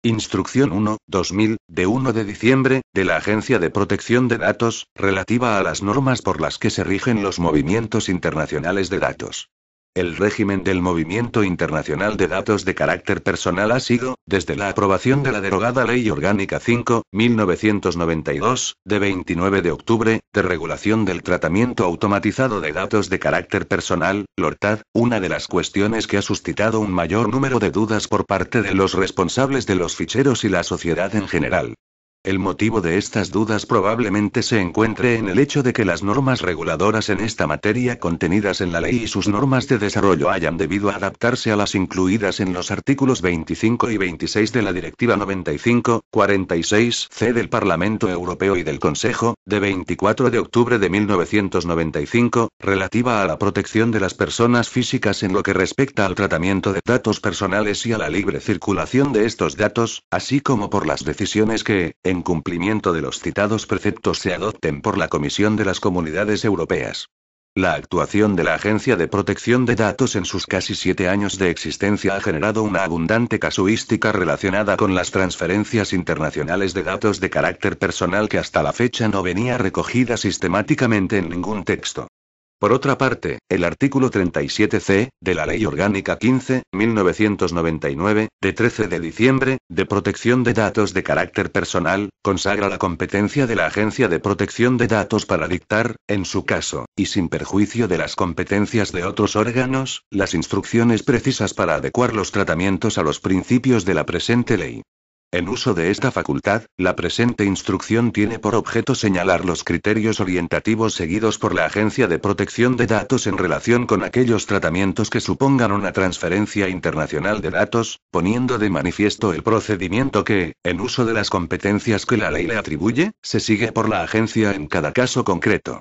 Instrucción 1/2000, de 1 de diciembre, de la Agencia de Protección de Datos, relativa a las normas por las que se rigen los movimientos internacionales de datos. El régimen del movimiento internacional de datos de carácter personal ha sido, desde la aprobación de la derogada Ley Orgánica 5/1992, de 29 de octubre, de regulación del tratamiento automatizado de datos de carácter personal, LORTAD, una de las cuestiones que ha suscitado un mayor número de dudas por parte de los responsables de los ficheros y la sociedad en general. El motivo de estas dudas probablemente se encuentre en el hecho de que las normas reguladoras en esta materia contenidas en la ley y sus normas de desarrollo hayan debido adaptarse a las incluidas en los artículos 25 y 26 de la Directiva 95/46/C del Parlamento Europeo y del Consejo, de 24 de octubre de 1995, relativa a la protección de las personas físicas en lo que respecta al tratamiento de datos personales y a la libre circulación de estos datos, así como por las decisiones que, en cumplimiento de los citados preceptos, se adopten por la Comisión de las Comunidades Europeas. La actuación de la Agencia de Protección de Datos en sus casi 7 años de existencia ha generado una abundante casuística relacionada con las transferencias internacionales de datos de carácter personal que hasta la fecha no venía recogida sistemáticamente en ningún texto. Por otra parte, el artículo 37c, de la Ley Orgánica 15/1999, de 13 de diciembre, de protección de datos de carácter personal, consagra la competencia de la Agencia de Protección de Datos para dictar, en su caso, y sin perjuicio de las competencias de otros órganos, las instrucciones precisas para adecuar los tratamientos a los principios de la presente ley. En uso de esta facultad, la presente instrucción tiene por objeto señalar los criterios orientativos seguidos por la Agencia de Protección de Datos en relación con aquellos tratamientos que supongan una transferencia internacional de datos, poniendo de manifiesto el procedimiento que, en uso de las competencias que la ley le atribuye, se sigue por la agencia en cada caso concreto.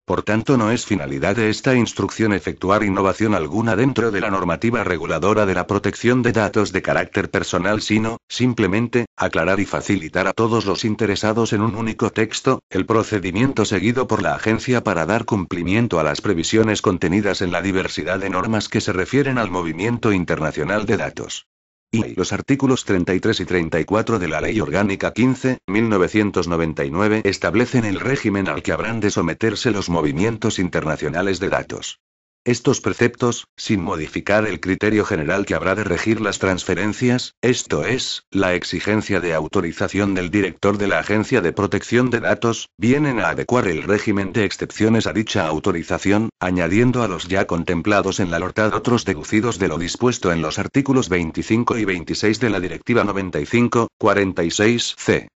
Por tanto, no es finalidad de esta instrucción efectuar innovación alguna dentro de la normativa reguladora de la protección de datos de carácter personal, sino, simplemente, aclarar y facilitar a todos los interesados en un único texto, el procedimiento seguido por la agencia para dar cumplimiento a las previsiones contenidas en la diversidad de normas que se refieren al movimiento internacional de datos. Y los artículos 33 y 34 de la Ley Orgánica 15/1999 establecen el régimen al que habrán de someterse los movimientos internacionales de datos. Estos preceptos, sin modificar el criterio general que habrá de regir las transferencias, esto es, la exigencia de autorización del director de la Agencia de Protección de Datos, vienen a adecuar el régimen de excepciones a dicha autorización, añadiendo a los ya contemplados en la LORTAD otros deducidos de lo dispuesto en los artículos 25 y 26 de la Directiva 95/46/C.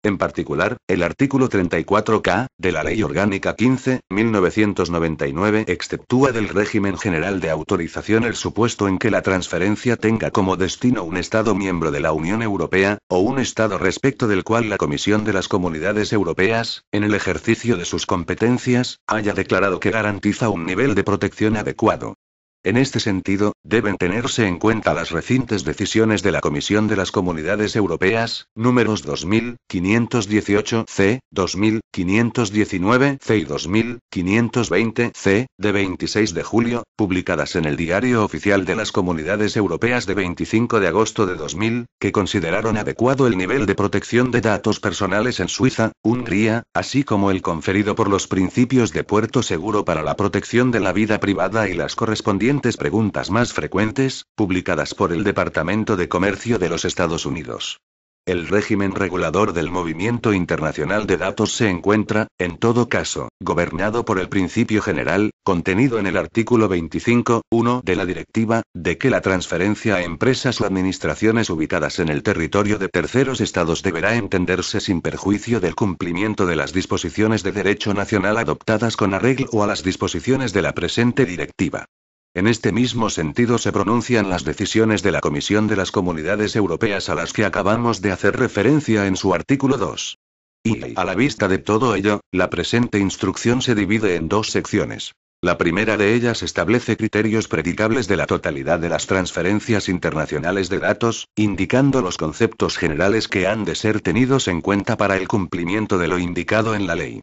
En particular, el artículo 34K, de la Ley Orgánica 15/1999 exceptúa del régimen general de autorización el supuesto en que la transferencia tenga como destino un Estado miembro de la Unión Europea, o un Estado respecto del cual la Comisión de las Comunidades Europeas, en el ejercicio de sus competencias, haya declarado que garantiza un nivel de protección adecuado. En este sentido, deben tenerse en cuenta las recientes decisiones de la Comisión de las Comunidades Europeas, números 2518-C, 2519-C y 2520-C, de 26 de julio, publicadas en el Diario Oficial de las Comunidades Europeas de 25 de agosto de 2000, que consideraron adecuado el nivel de protección de datos personales en Suiza, Hungría, así como el conferido por los principios de puerto seguro para la protección de la vida privada y las correspondientes preguntas más frecuentes, publicadas por el Departamento de Comercio de los Estados Unidos. El régimen regulador del movimiento internacional de datos se encuentra, en todo caso, gobernado por el principio general, contenido en el artículo 25(1) de la Directiva, de que la transferencia a empresas o administraciones ubicadas en el territorio de terceros estados deberá entenderse sin perjuicio del cumplimiento de las disposiciones de derecho nacional adoptadas con arreglo a las disposiciones de la presente Directiva. En este mismo sentido se pronuncian las decisiones de la Comisión de las Comunidades Europeas a las que acabamos de hacer referencia en su artículo 2. Y, a la vista de todo ello, la presente instrucción se divide en dos secciones. La primera de ellas establece criterios predicables de la totalidad de las transferencias internacionales de datos, indicando los conceptos generales que han de ser tenidos en cuenta para el cumplimiento de lo indicado en la ley.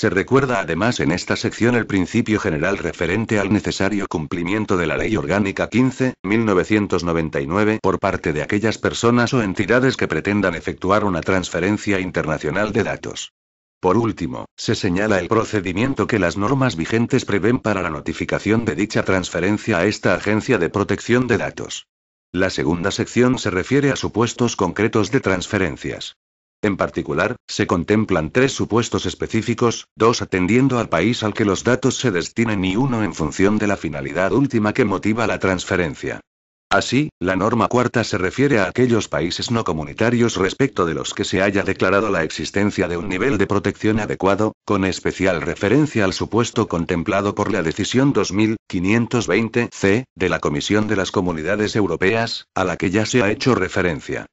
Se recuerda además en esta sección el principio general referente al necesario cumplimiento de la Ley Orgánica 15.1999 por parte de aquellas personas o entidades que pretendan efectuar una transferencia internacional de datos. Por último, se señala el procedimiento que las normas vigentes prevén para la notificación de dicha transferencia a esta Agencia de Protección de Datos. La segunda sección se refiere a supuestos concretos de transferencias. En particular, se contemplan 3 supuestos específicos, 2 atendiendo al país al que los datos se destinen y 1 en función de la finalidad última que motiva la transferencia. Así, la norma cuarta se refiere a aquellos países no comunitarios respecto de los que se haya declarado la existencia de un nivel de protección adecuado, con especial referencia al supuesto contemplado por la Decisión 2000/520/C, de la Comisión de las Comunidades Europeas, a la que ya se ha hecho referencia.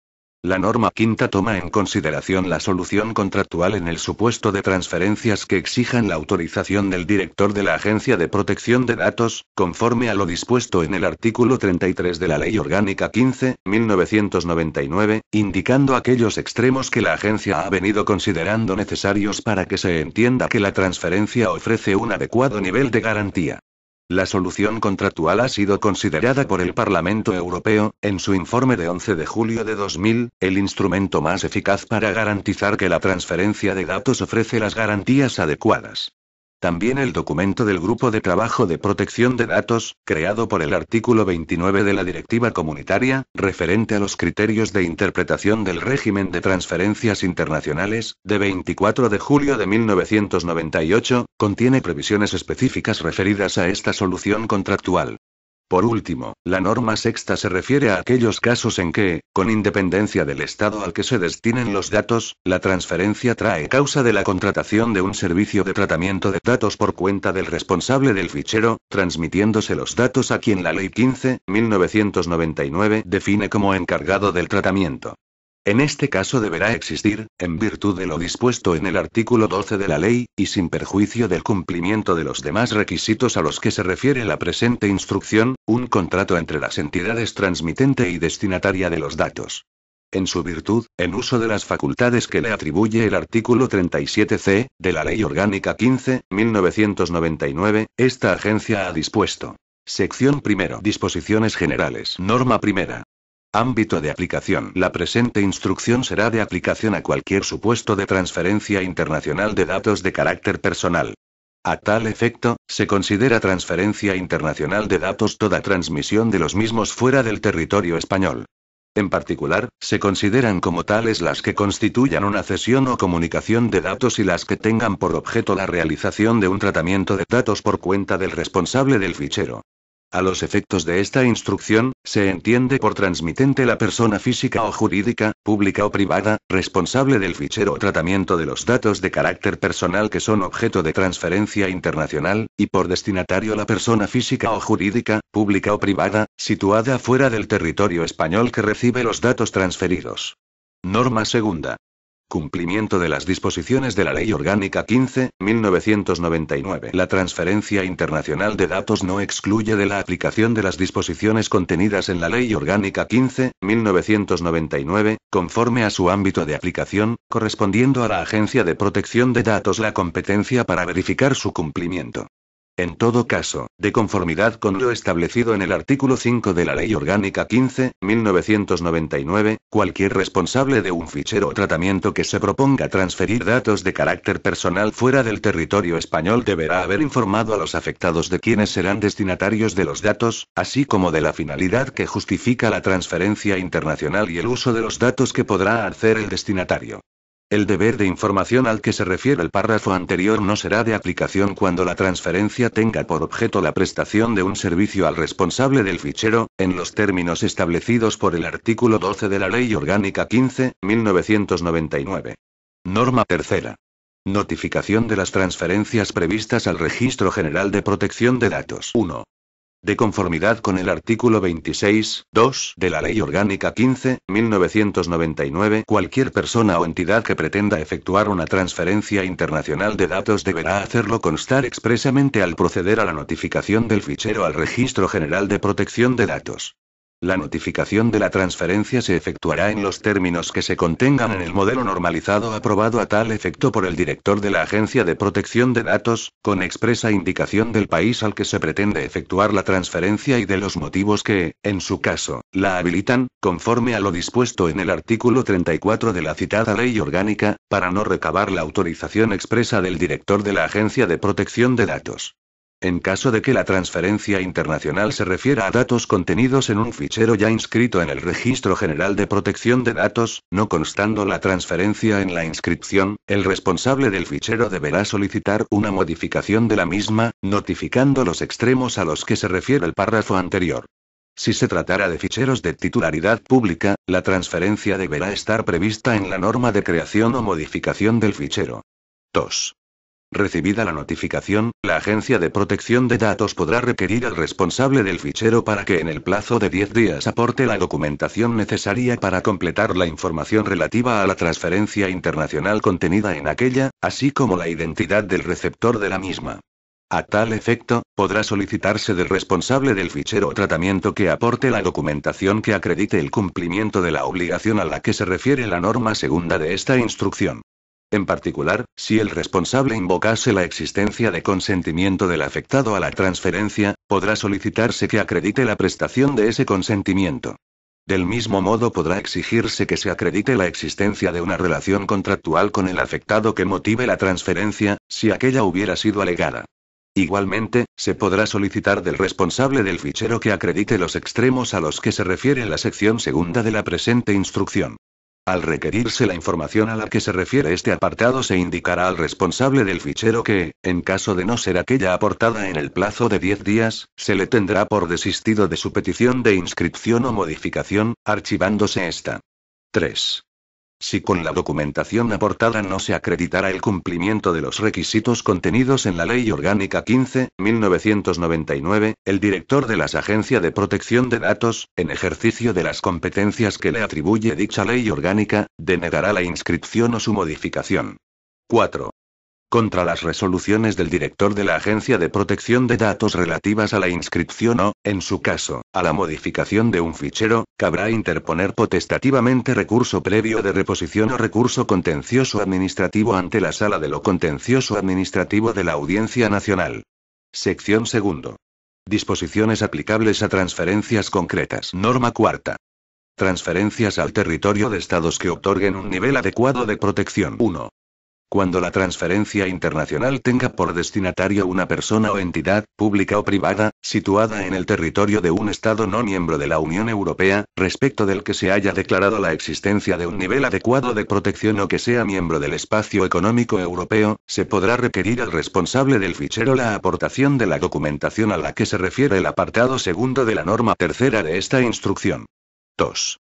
La norma quinta toma en consideración la solución contractual en el supuesto de transferencias que exijan la autorización del director de la Agencia de Protección de Datos, conforme a lo dispuesto en el artículo 33 de la Ley Orgánica 15.1999, indicando aquellos extremos que la agencia ha venido considerando necesarios para que se entienda que la transferencia ofrece un adecuado nivel de garantía. La solución contractual ha sido considerada por el Parlamento Europeo, en su informe de 11 de julio de 2000, el instrumento más eficaz para garantizar que la transferencia de datos ofrece las garantías adecuadas. También el documento del Grupo de Trabajo de Protección de Datos, creado por el artículo 29 de la Directiva Comunitaria, referente a los criterios de interpretación del régimen de transferencias internacionales, de 24 de julio de 1998, contiene previsiones específicas referidas a esta solución contractual. Por último, la norma sexta se refiere a aquellos casos en que, con independencia del estado al que se destinen los datos, la transferencia trae causa de la contratación de un servicio de tratamiento de datos por cuenta del responsable del fichero, transmitiéndose los datos a quien la Ley 15.1999 define como encargado del tratamiento. En este caso deberá existir, en virtud de lo dispuesto en el artículo 12 de la ley, y sin perjuicio del cumplimiento de los demás requisitos a los que se refiere la presente instrucción, un contrato entre las entidades transmitente y destinataria de los datos. En su virtud, en uso de las facultades que le atribuye el artículo 37c, de la Ley Orgánica 15.1999, esta agencia ha dispuesto. Sección primero. Disposiciones generales. Norma primera. Ámbito de aplicación. La presente instrucción será de aplicación a cualquier supuesto de transferencia internacional de datos de carácter personal. A tal efecto, se considera transferencia internacional de datos toda transmisión de los mismos fuera del territorio español. En particular, se consideran como tales las que constituyan una cesión o comunicación de datos y las que tengan por objeto la realización de un tratamiento de datos por cuenta del responsable del fichero. A los efectos de esta instrucción, se entiende por transmitente la persona física o jurídica, pública o privada, responsable del fichero o tratamiento de los datos de carácter personal que son objeto de transferencia internacional, y por destinatario la persona física o jurídica, pública o privada, situada fuera del territorio español que recibe los datos transferidos. Norma segunda. Cumplimiento de las disposiciones de la Ley Orgánica 15.1999. La transferencia internacional de datos no excluye de la aplicación de las disposiciones contenidas en la Ley Orgánica 15.1999, conforme a su ámbito de aplicación, correspondiendo a la Agencia de Protección de Datos la competencia para verificar su cumplimiento. En todo caso, de conformidad con lo establecido en el artículo 5 de la Ley Orgánica 15.1999, cualquier responsable de un fichero o tratamiento que se proponga transferir datos de carácter personal fuera del territorio español deberá haber informado a los afectados de quiénes serán destinatarios de los datos, así como de la finalidad que justifica la transferencia internacional y el uso de los datos que podrá hacer el destinatario. El deber de información al que se refiere el párrafo anterior no será de aplicación cuando la transferencia tenga por objeto la prestación de un servicio al responsable del fichero, en los términos establecidos por el artículo 12 de la Ley Orgánica 15.1999. Norma tercera. Notificación de las transferencias previstas al Registro General de Protección de Datos. 1. De conformidad con el artículo 26(2) de la Ley Orgánica 15.1999, cualquier persona o entidad que pretenda efectuar una transferencia internacional de datos deberá hacerlo constar expresamente al proceder a la notificación del fichero al Registro General de Protección de Datos. La notificación de la transferencia se efectuará en los términos que se contengan en el modelo normalizado aprobado a tal efecto por el director de la Agencia de Protección de Datos, con expresa indicación del país al que se pretende efectuar la transferencia y de los motivos que, en su caso, la habilitan, conforme a lo dispuesto en el artículo 34 de la citada Ley Orgánica, para no recabar la autorización expresa del director de la Agencia de Protección de Datos. En caso de que la transferencia internacional se refiera a datos contenidos en un fichero ya inscrito en el Registro General de Protección de Datos, no constando la transferencia en la inscripción, el responsable del fichero deberá solicitar una modificación de la misma, notificando los extremos a los que se refiere el párrafo anterior. Si se tratara de ficheros de titularidad pública, la transferencia deberá estar prevista en la norma de creación o modificación del fichero. 2. Recibida la notificación, la Agencia de Protección de Datos podrá requerir al responsable del fichero para que en el plazo de 10 días aporte la documentación necesaria para completar la información relativa a la transferencia internacional contenida en aquella, así como la identidad del receptor de la misma. A tal efecto, podrá solicitarse del responsable del fichero o tratamiento que aporte la documentación que acredite el cumplimiento de la obligación a la que se refiere la norma segunda de esta instrucción. En particular, si el responsable invocase la existencia de consentimiento del afectado a la transferencia, podrá solicitarse que acredite la prestación de ese consentimiento. Del mismo modo podrá exigirse que se acredite la existencia de una relación contractual con el afectado que motive la transferencia, si aquella hubiera sido alegada. Igualmente, se podrá solicitar del responsable del fichero que acredite los extremos a los que se refiere la sección segunda de la presente instrucción. Al requerirse la información a la que se refiere este apartado, se indicará al responsable del fichero que, en caso de no ser aquella aportada en el plazo de 10 días, se le tendrá por desistido de su petición de inscripción o modificación, archivándose esta. 3. Si con la documentación aportada no se acreditara el cumplimiento de los requisitos contenidos en la Ley Orgánica 15/1999, el director de la Agencia de Protección de Datos, en ejercicio de las competencias que le atribuye dicha Ley Orgánica, denegará la inscripción o su modificación. 4. Contra las resoluciones del director de la Agencia de Protección de Datos relativas a la inscripción o, en su caso, a la modificación de un fichero, cabrá interponer potestativamente recurso previo de reposición o recurso contencioso administrativo ante la Sala de lo Contencioso Administrativo de la Audiencia Nacional. Sección 2. Disposiciones aplicables a transferencias concretas. Norma 4. Transferencias al territorio de estados que otorguen un nivel adecuado de protección. 1. Cuando la transferencia internacional tenga por destinatario una persona o entidad, pública o privada, situada en el territorio de un Estado no miembro de la Unión Europea, respecto del que se haya declarado la existencia de un nivel adecuado de protección o que sea miembro del Espacio Económico Europeo, se podrá requerir al responsable del fichero la aportación de la documentación a la que se refiere el apartado segundo de la norma tercera de esta instrucción. 2.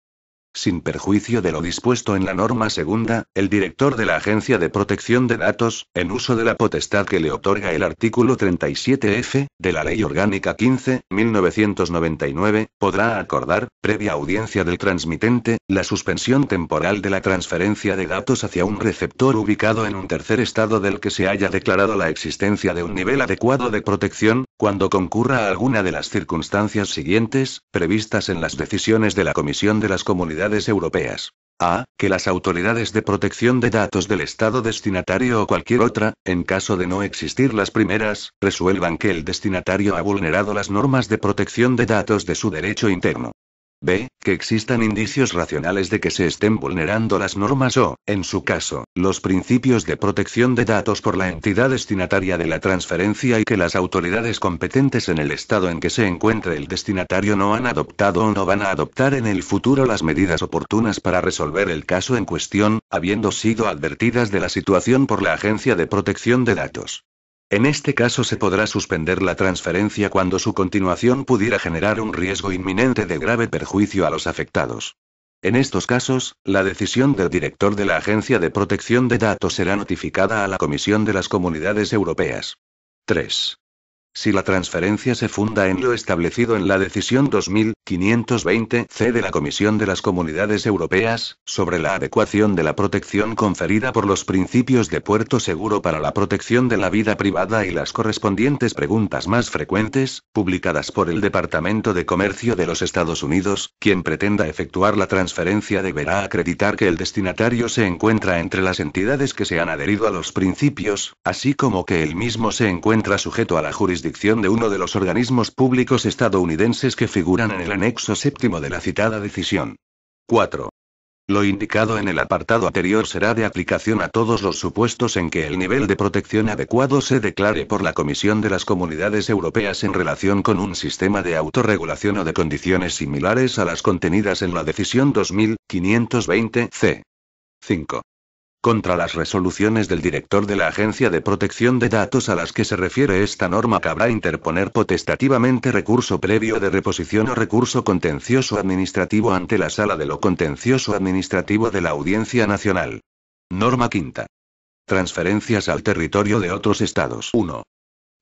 Sin perjuicio de lo dispuesto en la norma segunda, el director de la Agencia de Protección de Datos, en uso de la potestad que le otorga el artículo 37F, de la Ley Orgánica 15/1999, podrá acordar, previa audiencia del transmitente, la suspensión temporal de la transferencia de datos hacia un receptor ubicado en un tercer estado del que se haya declarado la existencia de un nivel adecuado de protección, cuando concurra alguna de las circunstancias siguientes, previstas en las decisiones de la Comisión de las Comunidades Europeas. A. Que las autoridades de protección de datos del Estado destinatario o cualquier otra, en caso de no existir las primeras, resuelvan que el destinatario ha vulnerado las normas de protección de datos de su derecho interno. B. Que existan indicios racionales de que se estén vulnerando las normas o, en su caso, los principios de protección de datos por la entidad destinataria de la transferencia y que las autoridades competentes en el estado en que se encuentre el destinatario no han adoptado o no van a adoptar en el futuro las medidas oportunas para resolver el caso en cuestión, habiendo sido advertidas de la situación por la Agencia de Protección de Datos. En este caso se podrá suspender la transferencia cuando su continuación pudiera generar un riesgo inminente de grave perjuicio a los afectados. En estos casos, la decisión del director de la Agencia de Protección de Datos será notificada a la Comisión de las Comunidades Europeas. 3. Si la transferencia se funda en lo establecido en la Decisión 2000/520/C de la Comisión de las Comunidades Europeas, sobre la adecuación de la protección conferida por los principios de puerto seguro para la protección de la vida privada y las correspondientes preguntas más frecuentes, publicadas por el Departamento de Comercio de los Estados Unidos, quien pretenda efectuar la transferencia deberá acreditar que el destinatario se encuentra entre las entidades que se han adherido a los principios, así como que el mismo se encuentra sujeto a la jurisdicción de uno de los organismos públicos estadounidenses que figuran en el anexo séptimo de la citada decisión. 4. Lo indicado en el apartado anterior será de aplicación a todos los supuestos en que el nivel de protección adecuado se declare por la Comisión de las Comunidades Europeas en relación con un sistema de autorregulación o de condiciones similares a las contenidas en la Decisión 2000/520/C. 5. Contra las resoluciones del director de la Agencia de Protección de Datos a las que se refiere esta norma cabrá interponer potestativamente recurso previo de reposición o recurso contencioso administrativo ante la Sala de lo Contencioso Administrativo de la Audiencia Nacional. Norma quinta. Transferencias al territorio de otros estados. 1.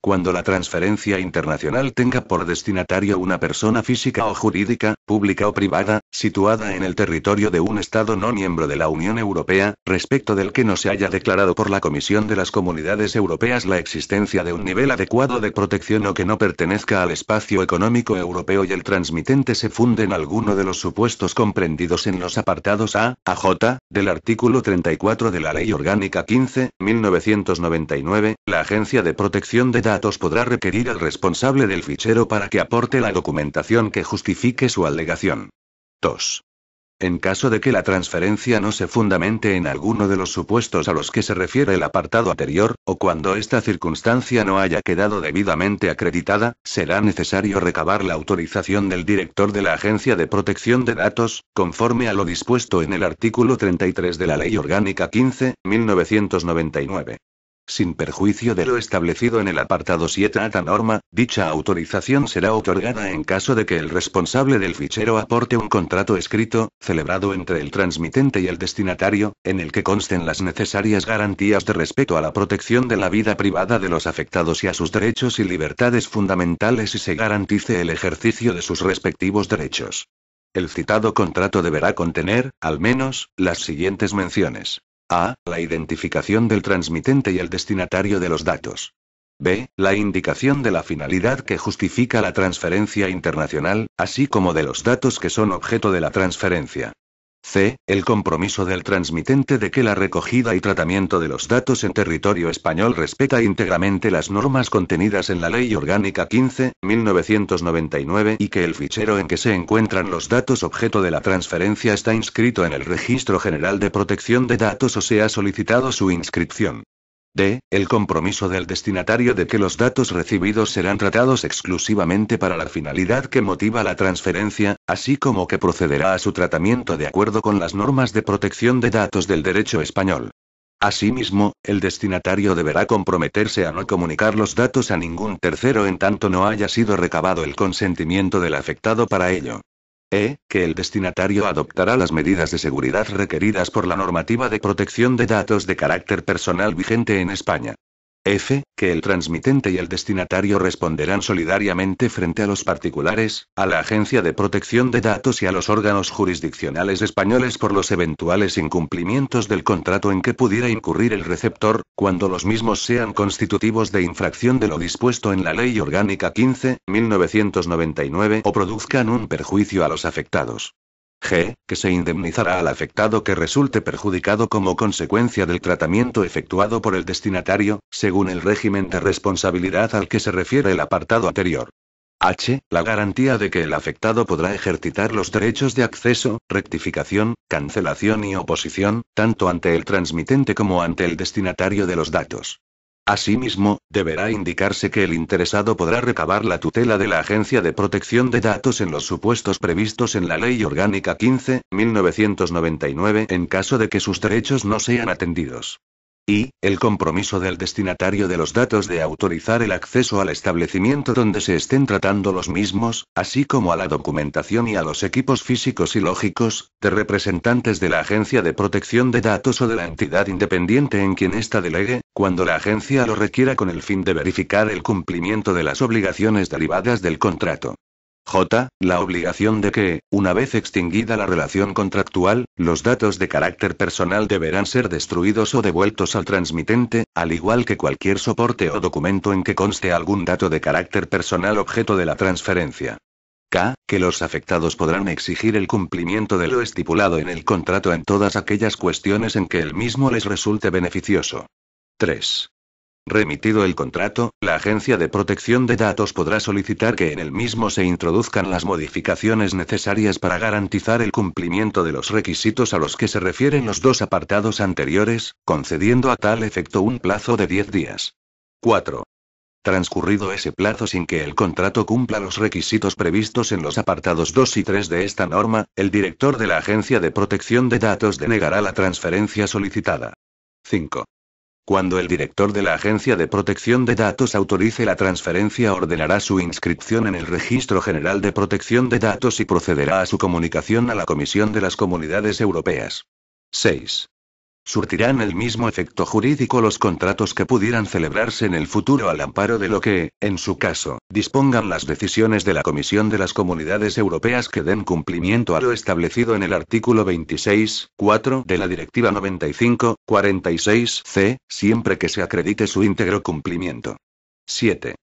Cuando la transferencia internacional tenga por destinatario una persona física o jurídica, pública o privada, situada en el territorio de un Estado no miembro de la Unión Europea, respecto del que no se haya declarado por la Comisión de las Comunidades Europeas la existencia de un nivel adecuado de protección o que no pertenezca al espacio económico europeo y el transmitente se funde en alguno de los supuestos comprendidos en los apartados A a J del artículo 34 de la Ley Orgánica 15/1999, la Agencia de Protección de Datos podrá requerir al responsable del fichero para que aporte la documentación que justifique su alegación. 2. En caso de que la transferencia no se fundamente en alguno de los supuestos a los que se refiere el apartado anterior, o cuando esta circunstancia no haya quedado debidamente acreditada, será necesario recabar la autorización del director de la Agencia de Protección de Datos, conforme a lo dispuesto en el artículo 33 de la Ley Orgánica 15/1999. Sin perjuicio de lo establecido en el apartado 7 a esta norma, dicha autorización será otorgada en caso de que el responsable del fichero aporte un contrato escrito, celebrado entre el transmitente y el destinatario, en el que consten las necesarias garantías de respeto a la protección de la vida privada de los afectados y a sus derechos y libertades fundamentales y se garantice el ejercicio de sus respectivos derechos. El citado contrato deberá contener, al menos, las siguientes menciones. A. La identificación del transmitente y el destinatario de los datos. B. La indicación de la finalidad que justifica la transferencia internacional, así como de los datos que son objeto de la transferencia. C. El compromiso del transmitente de que la recogida y tratamiento de los datos en territorio español respeta íntegramente las normas contenidas en la Ley Orgánica 15/1999 y que el fichero en que se encuentran los datos objeto de la transferencia está inscrito en el Registro General de Protección de Datos o se ha solicitado su inscripción. D. El compromiso del destinatario de que los datos recibidos serán tratados exclusivamente para la finalidad que motiva la transferencia, así como que procederá a su tratamiento de acuerdo con las normas de protección de datos del derecho español. Asimismo, el destinatario deberá comprometerse a no comunicar los datos a ningún tercero en tanto no haya sido recabado el consentimiento del afectado para ello. Que el destinatario adoptará las medidas de seguridad requeridas por la normativa de protección de datos de carácter personal vigente en España. F. Que el transmitente y el destinatario responderán solidariamente frente a los particulares, a la Agencia de Protección de Datos y a los órganos jurisdiccionales españoles por los eventuales incumplimientos del contrato en que pudiera incurrir el receptor, cuando los mismos sean constitutivos de infracción de lo dispuesto en la Ley Orgánica 15/1999 o produzcan un perjuicio a los afectados. G. Que se indemnizará al afectado que resulte perjudicado como consecuencia del tratamiento efectuado por el destinatario, según el régimen de responsabilidad al que se refiere el apartado anterior. H. La garantía de que el afectado podrá ejercitar los derechos de acceso, rectificación, cancelación y oposición, tanto ante el transmitente como ante el destinatario de los datos. Asimismo, deberá indicarse que el interesado podrá recabar la tutela de la Agencia de Protección de Datos en los supuestos previstos en la Ley Orgánica 15/1999 en caso de que sus derechos no sean atendidos. Y, el compromiso del destinatario de los datos de autorizar el acceso al establecimiento donde se estén tratando los mismos, así como a la documentación y a los equipos físicos y lógicos, de representantes de la Agencia de Protección de Datos o de la entidad independiente en quien ésta delegue, cuando la agencia lo requiera con el fin de verificar el cumplimiento de las obligaciones derivadas del contrato. J. La obligación de que, una vez extinguida la relación contractual, los datos de carácter personal deberán ser destruidos o devueltos al transmitente, al igual que cualquier soporte o documento en que conste algún dato de carácter personal objeto de la transferencia. K. Que los afectados podrán exigir el cumplimiento de lo estipulado en el contrato en todas aquellas cuestiones en que el mismo les resulte beneficioso. 3. Remitido el contrato, la Agencia de Protección de Datos podrá solicitar que en el mismo se introduzcan las modificaciones necesarias para garantizar el cumplimiento de los requisitos a los que se refieren los dos apartados anteriores, concediendo a tal efecto un plazo de 10 días. 4. Transcurrido ese plazo sin que el contrato cumpla los requisitos previstos en los apartados 2 y 3 de esta norma, el director de la Agencia de Protección de Datos denegará la transferencia solicitada. 5. Cuando el director de la Agencia de Protección de Datos autorice la transferencia, ordenará su inscripción en el Registro General de Protección de Datos y procederá a su comunicación a la Comisión de las Comunidades Europeas. 6. Surtirán el mismo efecto jurídico los contratos que pudieran celebrarse en el futuro al amparo de lo que, en su caso, dispongan las decisiones de la Comisión de las Comunidades Europeas que den cumplimiento a lo establecido en el artículo 26.4 de la Directiva 95/46/C, siempre que se acredite su íntegro cumplimiento. 7.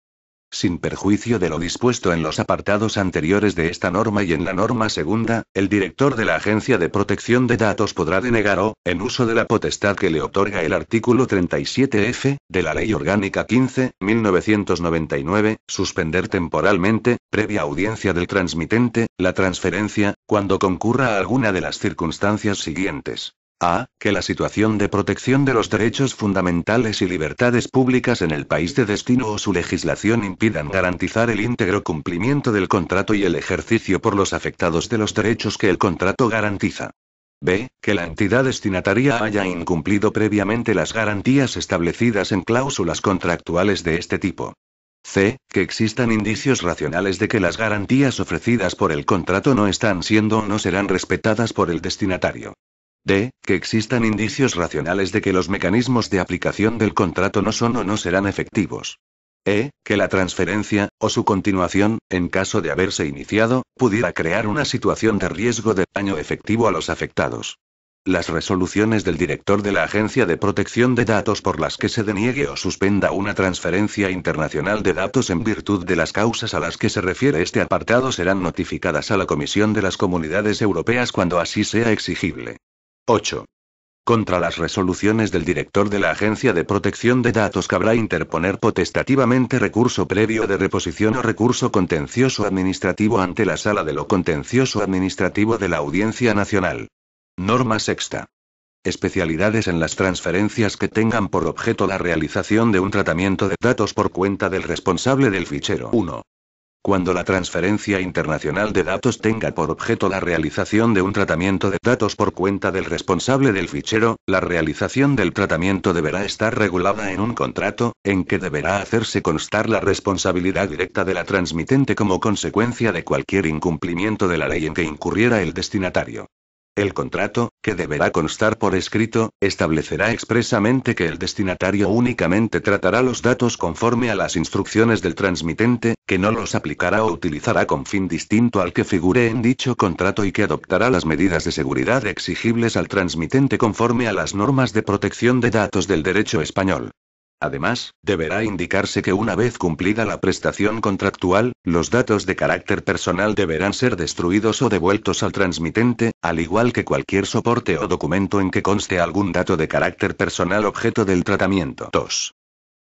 Sin perjuicio de lo dispuesto en los apartados anteriores de esta norma y en la norma segunda, el director de la Agencia de Protección de Datos podrá denegar o, en uso de la potestad que le otorga el artículo 37F, de la Ley Orgánica 15.1999, suspender temporalmente, previa audiencia del transmitente, la transferencia, cuando concurra alguna de las circunstancias siguientes. A. Que la situación de protección de los derechos fundamentales y libertades públicas en el país de destino o su legislación impidan garantizar el íntegro cumplimiento del contrato y el ejercicio por los afectados de los derechos que el contrato garantiza. B. Que la entidad destinataria haya incumplido previamente las garantías establecidas en cláusulas contractuales de este tipo. C. Que existan indicios racionales de que las garantías ofrecidas por el contrato no están siendo o no serán respetadas por el destinatario. D. Que existan indicios racionales de que los mecanismos de aplicación del contrato no son o no serán efectivos. E. Que la transferencia, o su continuación, en caso de haberse iniciado, pudiera crear una situación de riesgo de daño efectivo a los afectados. Las resoluciones del director de la Agencia de Protección de Datos por las que se deniegue o suspenda una transferencia internacional de datos en virtud de las causas a las que se refiere este apartado serán notificadas a la Comisión de las Comunidades Europeas cuando así sea exigible. 8. Contra las resoluciones del director de la Agencia de Protección de Datos cabrá interponer potestativamente recurso previo de reposición o recurso contencioso administrativo ante la Sala de lo Contencioso Administrativo de la Audiencia Nacional. Norma sexta. Especialidades en las transferencias que tengan por objeto la realización de un tratamiento de datos por cuenta del responsable del fichero. 1. Cuando la transferencia internacional de datos tenga por objeto la realización de un tratamiento de datos por cuenta del responsable del fichero, la realización del tratamiento deberá estar regulada en un contrato, en que deberá hacerse constar la responsabilidad directa de la transmitente como consecuencia de cualquier incumplimiento de la ley en que incurriera el destinatario. El contrato, que deberá constar por escrito, establecerá expresamente que el destinatario únicamente tratará los datos conforme a las instrucciones del transmitente, que no los aplicará o utilizará con fin distinto al que figure en dicho contrato y que adoptará las medidas de seguridad exigibles al transmitente conforme a las normas de protección de datos del derecho español. Además, deberá indicarse que una vez cumplida la prestación contractual, los datos de carácter personal deberán ser destruidos o devueltos al transmitente, al igual que cualquier soporte o documento en que conste algún dato de carácter personal objeto del tratamiento. 2.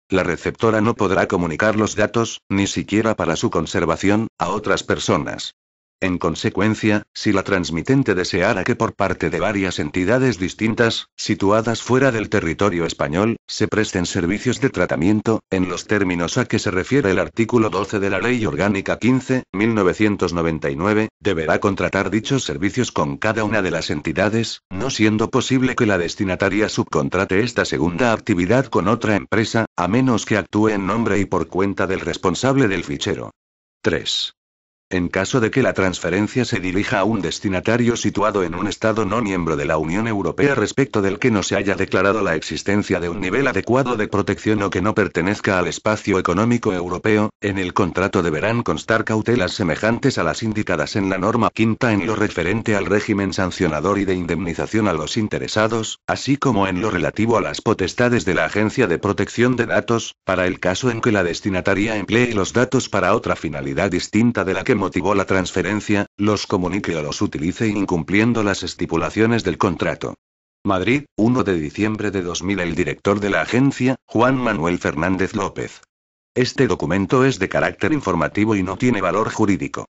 La receptora no podrá comunicar los datos, ni siquiera para su conservación, a otras personas. En consecuencia, si la transmitente deseara que por parte de varias entidades distintas, situadas fuera del territorio español, se presten servicios de tratamiento, en los términos a que se refiere el artículo 12 de la Ley Orgánica 15.1999, deberá contratar dichos servicios con cada una de las entidades, no siendo posible que la destinataria subcontrate esta segunda actividad con otra empresa, a menos que actúe en nombre y por cuenta del responsable del fichero. 3. En caso de que la transferencia se dirija a un destinatario situado en un Estado no miembro de la Unión Europea respecto del que no se haya declarado la existencia de un nivel adecuado de protección o que no pertenezca al espacio económico europeo, en el contrato deberán constar cautelas semejantes a las indicadas en la norma quinta en lo referente al régimen sancionador y de indemnización a los interesados, así como en lo relativo a las potestades de la Agencia de Protección de Datos, para el caso en que la destinataria emplee los datos para otra finalidad distinta de la que motivó la transferencia, los comunique o los utilice incumpliendo las estipulaciones del contrato. Madrid, 1 de diciembre de 2000. El director de la agencia, Juan Manuel Fernández López. Este documento es de carácter informativo y no tiene valor jurídico.